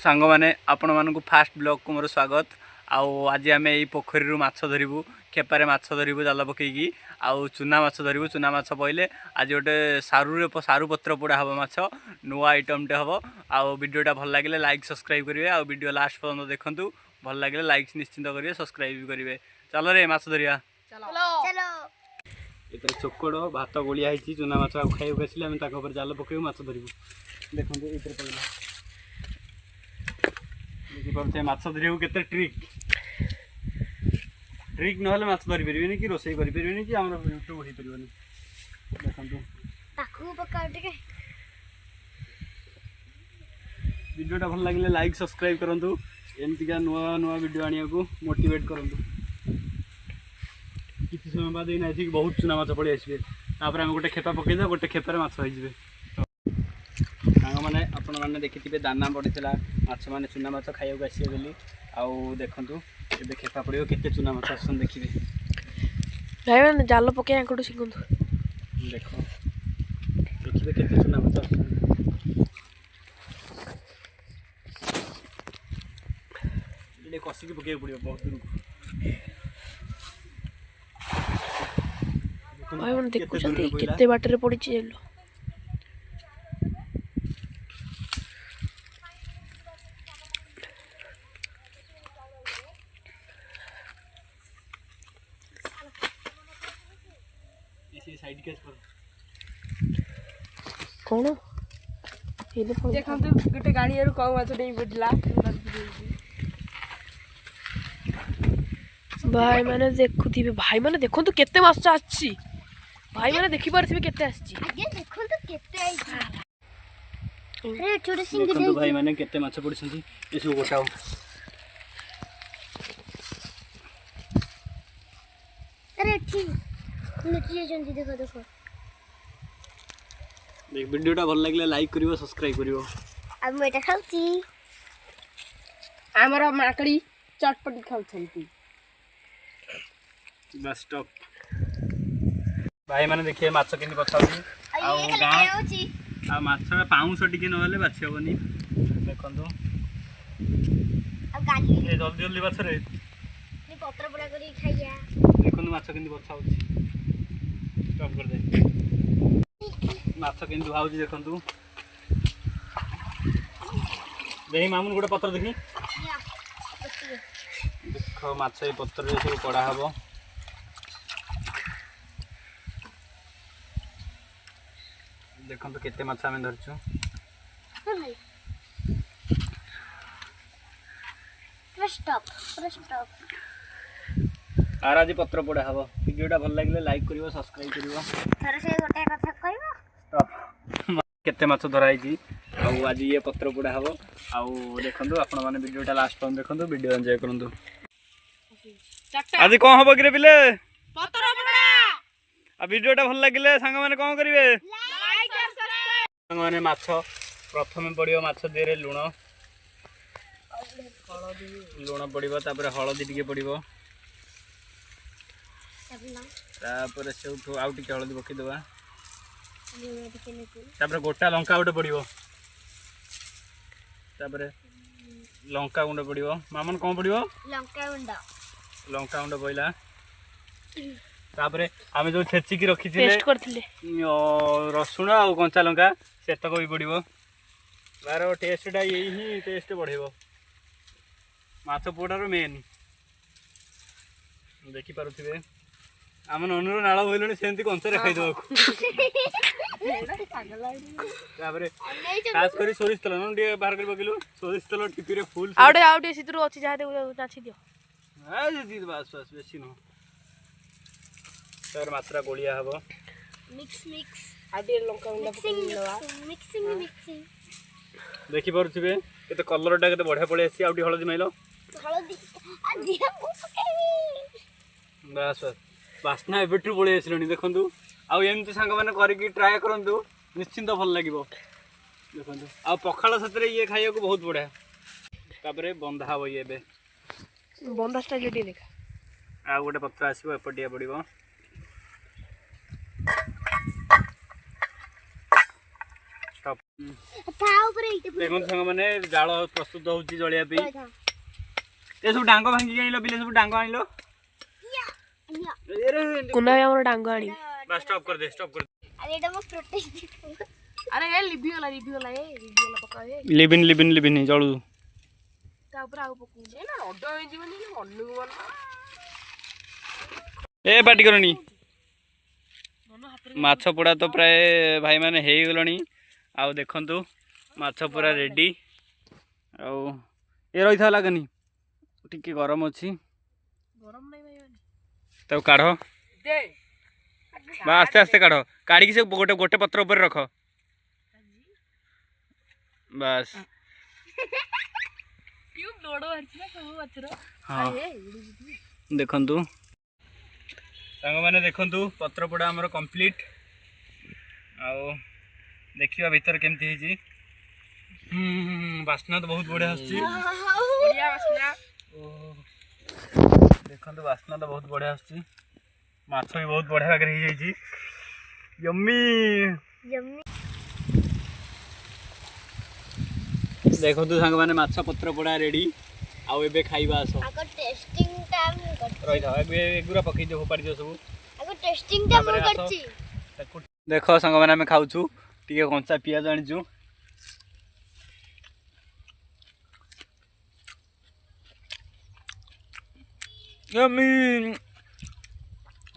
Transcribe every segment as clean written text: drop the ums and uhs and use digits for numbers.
सांग मैंने आपण मानक फास्ट ब्लॉग को मोर स्वागत। आज आम यही पोखरी माछ धरबू खेपारे माछ धरबू जाल पकईकी आउ चुना माछ धरबू। चुना माछ पड़े आज गोटे सारू पत्र पोड़ा हम माछ नुआ आइटमटे हम। आउ वीडियोटा भल लगे लाइक सब्सक्राइब करेंगे। आउ वीडियो लास्ट पर्यंत देखूँ भल लगे लाइक निश्चिंत करेंगे सब्सक्राइब भी करेंगे। चल रे माछ धरिया ये चोकड़ भात गोलिया चुना माछ खाइक आसिले आम तक जाल पकड़ माछ धरबू। देखो ये देखिए माछ धरिया के ट्रिक ट्रिक ना माछ धरी पारे कि रोसे करें कि आम यूट्यूब हो पारे। देखो वीडियोटा भल लगे लाइक सब्सक्राइब करूँ एमतीका नुआ नुआ वीडियो आने को मोटिवेट करूँ। किसी समय बाद ये बहुत चुना माछ पड़े आसवे आम गोटे खेपा पकईदा गोटे खेपार माछ हो सांग मैंने आपण मैंने देखिथे दाना पड़ता माछ मैंने चुना माछ खाइक आसवे बोली आउ देखूँ ए खेपा पड़ो के चुना माछ आसन देखिए भाई मैंने जाल पके शिखु देख देखिए के चुना माछ आस कसिकी पकड़ पड़ो बहुत दूर को भाई मैंने देखु केते बाटर पड़ी जेलो साइड केस पर कौन ये देखो गोटे गाड़ी आरु कौ माछ डेई पड़ला भाई मैंने देखुथि भाई मैंने देखो तो केते माछ आछि भाई मैंने देखि पारथिबे केते आछि आगे देखो तो केते आइछि अरे छोटे सिंह देखो भाई मैंने केते माछ पड़छंती ए सब गोटाओ अरे ठीक नीचे जंदी देखो देखो देख वीडियोटा भल लगे लाइक करिवो सब्सक्राइब करिवो। अब मैं एटा खाउची हमर माकड़ी चटपटी खाउछंती बस स्टॉप भाई मैंने देखिए माछ केनी बचाउची आ ये खाली खाउची आ माछ पाउंस टिके नहले बाछि होबनी। देखंतु अब गाली ए जल्दी जल्दी बाछ रे नि पत्र पड़ा करी खाइया देखंतु माछ केनी बचाउची स्टॉप कर दे माछ केनी दुहाउची देखंतु देही मामुन गोटे पत्र देखी देख माछ ए पत्र रे सब कड़ा हबो। देखो तो केते माछ आमे धरछु स्टॉप आर आज पत्र पड़ा हबो। वीडियोटा भल लागले लाइक करिवो सब्सक्राइब करिवो। थर से गोटे कथा कहबो स्टॉप केते माछ धराइची आ आज ये पत्र पड़ा हबो आउ देखंतु आपण माने वीडियोटा लास्ट टाइम देखंतु वीडियो एंजॉय करंतु। आज कोन हबो कि रे पिले पत्र पड़ा आ वीडियोटा भल लागले संग माने कोन करिवे संग माने माछ प्रथम पड़ियो माछ देरे लुण लुण पड़िबो तापर हळदी टिके पड़िबो तापर सेउठो आउ टिके हळदी पकि देबा तापर गोटा लंका गोटे पड़िबो तापर लंका गुंड पड़िबो मामन कोन पड़िबो लंका गुंड पइला तापर आमे जो छेची की रखी पेस्ट करथिले रसुण आ कंचा लंका सेतक भी पड़ो बार टेस्टा यही टेस्ट बढ़ेबो माछ पोड़ार मेन देखि पारुथिबे आम ननुर नाल बोलने सेमती कंचरे खाइदेबा खास कर सोरिष तेल न बाहर कर पकेलु सोरिष तेल टिपी फुल आउटे सितरु अछि जा दे नाछि दियो बस बस बेसी न तर मात्रा गोलिया हबो मिक्स आडे लंका गुंडा मिक्सिंग देखि पारुथिबे केते कलरटा केते बढ़िया पळे आसी आउटी हळदी माइलो हळदी आ दिया मु पकेबी बस बस बासना एबेटू पळे आसिलनी देखंतु आ एमती सांग माने करिकि ट्राई करंतु निश्चिंत भल लागिवो। देखंतु आ पखाळ सतरे ये खाइया को बहुत बढ़िया तापरे बंधा हबो ये बे बंदा स्टाइल डी देखा आ गोटे पत्र आसीबो एपटिया पड़िबो ता ऊपर ଦେଖନ୍ତୁ ସାଙ୍ଗମାନେ ଜାଳ ପ୍ରସ୍ତୁତ ହେଉଛି ଜଳିବା ପାଇଁ। ଏ ସବୁ ଡାଙ୍ଗ ଭାଙ୍ଗିକି ଆଣିଲ ବିଲେ, ସବୁ ଡାଙ୍ଗ ଆଣିଲ। କୁନା ଭାଇ ଆମର ଡାଙ୍ଗ ଆଣି ବାସ୍ ଷ୍ଟପ୍ କରିଦେ, ଷ୍ଟପ୍ କରିଦେ। ଆରେ ଏ ଲିଭିଗଲା ପକା ଏ ଲିଭିନି ଜଳୁ। ତା ଉପରେ ଆଉ ପକଉଛେ ନା ରଡ ହେଇଯିବନି ମନକୁ ମନ ଏ ପାଟି କରନି। ମନ ହାତରେ ମାଛ ପୋଡ଼ା ତ ପ୍ରାୟ ଭାଇମାନେ ହେଇଗଲାଣି। ଆଉ ଦେଖନ୍ତୁ ମାଛ ପୁରା ରେଡ଼ି। ଆଉ ଏ ରହିଥା ଲାଗନି, ଟିକେ ଗରମ ଅଛି, ଗରମ ନାହିଁ ଭାଇ ମାନେ ତାକୁ କାଢ଼। ଦେ ବା ଆସ୍ତେ ଆସ୍ତେ କାଢ଼, କାଢ଼ିକି ସେ ଗୋଟେ ପତ୍ର ଉପରେ ରଖ। ବାସ୍ କ୍ୟୁ ବଡ ଅଛି ନା ସବୁ ମାଛର। ହଁ ଦେଖନ୍ତୁ ସାଙ୍ଗମାନେ, ଦେଖନ୍ତୁ ପତ୍ର ପୋଡ଼ା ଆମର କମ୍ପ୍ଲିଟ୍। ଆଉ ଦେଖିବା ଭିତରେ କେମିତି ହେଇଛି। ବାସ୍ନା ତ ବହୁତ ବଢ଼ିଆ ଆସୁଛି। ବଢିଆ ବାସ୍ନା। ଦେଖନ୍ତୁ ବାସ୍ନା ତ ବହୁତ ବଢ଼ିଆ ଆସୁଛି। ମାଛ ବି ବହୁତ ବଢ଼ିଆ ଭାବରେ ହେଇଯାଇଛି। ଯମ୍ମି। ଦେଖନ୍ତୁ ସାଙ୍ଗମାନେ ମାଛ ପତ୍ର ପୋଡ଼ା ରେଡ଼ି। ଆଉ ଏବେ ଖାଇବା ଆସ। ରହିଥାଅ, ଏବେ ଏଗୁରା ପକେଇ ଦିଅ, ଫୋପାଡ଼ି ଦିଅ ସବୁ। ତାପରେ ଆସ। ଦେଖ ସାଙ୍ଗମାନେ ଆମେ ଖାଉଛୁ, ଟିକେ କଞ୍ଚା ପିଆଜ ଆଣିଛୁ।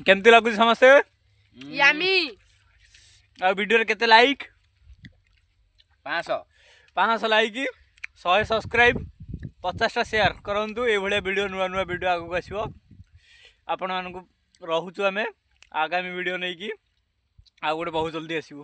କେମିତି ଲାଗୁଛି ସମସ୍ତେ? ୟାମି। ଆଉ ଭିଡ଼ିଓରେ କେତେ ଲାଇକ୍? 500 ଲାଇକ୍, 100 ସବସ୍କ୍ରାଇବ୍, 50ଟା ସେୟାର କରନ୍ତୁ। ଏଇଭଳିଆ ଭିଡ଼ିଓ, ନୂଆ ଭିଡ଼ିଓ ଆଗକୁ ଆସିବ। ଆପଣମାନଙ୍କୁ ରହୁଛୁ ଆମେ ଆଗାମୀ ଭିଡ଼ିଓ ନେଇକି। ଆଉ ଗୋଟେ ବହୁତ ଜଲ୍ଦି ଆସିବୁ।